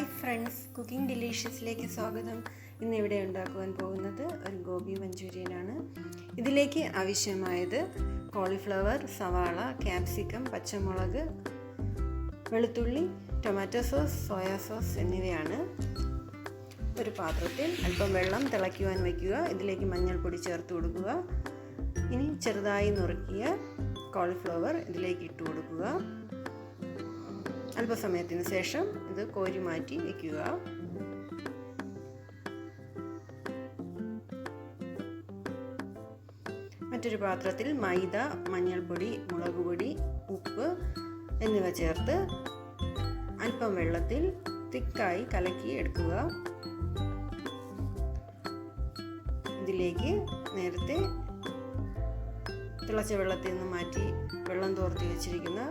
Hi friends, cooking ഡിലീഷ്യസിലേക്ക് സ്വാഗതം. ഇന്നിവിടെ ഉണ്ടാക്കുവാൻ പോകുന്നത് ഒരു ഗോബി മഞ്ചൂരിയനാണ്. ഇതിലേക്ക് ആവശ്യമായത് കോളിഫ്ലവർ, സവാള, ക്യാപ്സിക്കം, പച്ചമുളക്, വെളുത്തുള്ളി, ടൊമാറ്റോ സോസ്, സോയാ സോസ് എന്നിവയാണ്. ഒരു പാത്രത്തിൽ അല്പം വെള്ളം തിളയ്ക്കുവാൻ വയ്ക്കുക. ഇതിലേക്ക് മഞ്ഞൾപ്പൊടി ചേർത്ത് കൊടുക്കുക. ഇനി ചെറുതായി നുറുക്കിയ കോളിഫ്ലവർ ഇതിലേക്ക് ഇട്ട് കൊടുക്കുക. അല്പസമയത്തിന് ശേഷം ഇത് കോരി മാറ്റി വയ്ക്കുക. മറ്റൊരു പാത്രത്തിൽ മൈദ, മഞ്ഞൾപ്പൊടി, മുളക് പൊടി, ഉപ്പ് എന്നിവ ചേർത്ത് അല്പം വെള്ളത്തിൽ തിക്കായി കലക്കി എടുക്കുക. ഇതിലേക്ക് നേരത്തെ തിളച്ച വെള്ളത്തിൽ നിന്ന് മാറ്റി വെള്ളം തോർത്തി വെച്ചിരിക്കുന്ന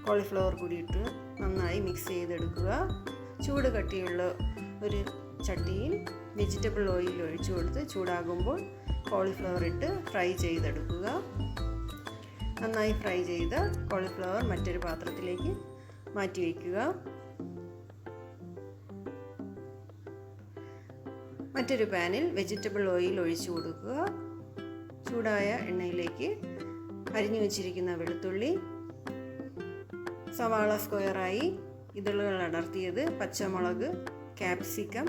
കോളിഫ്ലവർ കൂടി ഇട്ട് നന്നായി മിക്സ് ചെയ്തെടുക്കുക. ചൂട് കട്ടിയുള്ള ഒരു ചട്ടിയിൽ വെജിറ്റബിൾ ഓയിൽ ഒഴിച്ചു കൊടുത്ത് ചൂടാകുമ്പോൾ കോളിഫ്ലവർ ഇട്ട് ഫ്രൈ ചെയ്തെടുക്കുക. നന്നായി ഫ്രൈ ചെയ്ത കോളിഫ്ലവർ മറ്റൊരു പാത്രത്തിലേക്ക് മാറ്റി വയ്ക്കുക. മറ്റൊരു പാനിൽ വെജിറ്റബിൾ ഓയിൽ ഒഴിച്ചു കൊടുക്കുക. ചൂടായ എണ്ണയിലേക്ക് അരിഞ്ഞു വെച്ചിരിക്കുന്ന വെളുത്തുള്ളി, സവാള സ്ക്വയറായി ഇതളുകൾ അടർത്തിയത്, പച്ചമുളക്, ക്യാപ്സിക്കം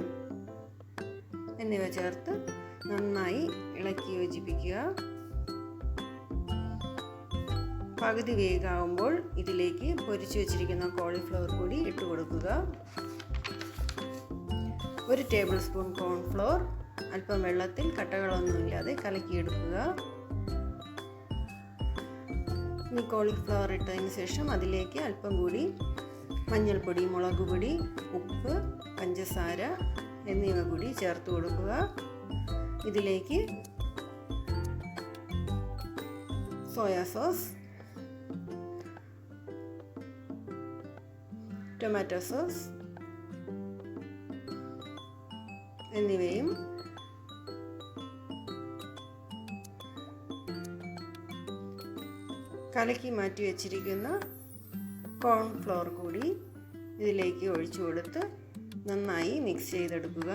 എന്നിവ ചേർത്ത് നന്നായി ഇളക്കി യോജിപ്പിക്കുക. പകുതി വേഗാവുമ്പോൾ ഇതിലേക്ക് പൊരിച്ചു വെച്ചിരിക്കുന്ന കോളിഫ്ലവർ കൂടി ഇട്ട് കൊടുക്കുക. 1 ടേബിൾ സ്പൂൺ കോൺഫ്ലോർ അല്പം വെള്ളത്തിൽ കട്ടകളൊന്നുമില്ലാതെ കലക്കിയെടുക്കുക. ഇനി കോളിഫ്ലവർ ഇട്ടതിന് ശേഷം അതിലേക്ക് അല്പം കൂടി മഞ്ഞൾപ്പൊടി, മുളക് പൊടി, ഉപ്പ്, പഞ്ചസാര എന്നിവ കൂടി ചേർത്ത് കൊടുക്കുക. ഇതിലേക്ക് സോയാ സോസ്, ടൊമാറ്റോ സോസ് എന്നിവയും കലക്കി മാറ്റി വെച്ചിരിക്കുന്ന കോൺഫ്ലോർ കൂടി ഇതിലേക്ക് ഒഴിച്ചു കൊടുത്ത് നന്നായി മിക്സ് ചെയ്തെടുക്കുക.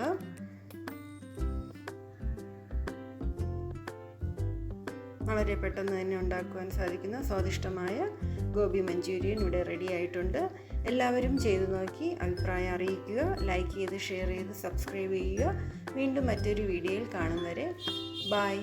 വളരെ പെട്ടെന്ന് തന്നെ ഉണ്ടാക്കുവാൻ സാധിക്കുന്ന സ്വാദിഷ്ടമായ ഗോബി മഞ്ചൂരിയൻ ഇവിടെ റെഡി ആയിട്ടുണ്ട്. എല്ലാവരും ചെയ്തു നോക്കി അഭിപ്രായം അറിയിക്കുക. ലൈക്ക് ചെയ്ത്, ഷെയർ ചെയ്ത്, സബ്സ്ക്രൈബ് ചെയ്യുക. വീണ്ടും മറ്റൊരു വീഡിയോയിൽ കാണും വരെ ബൈ.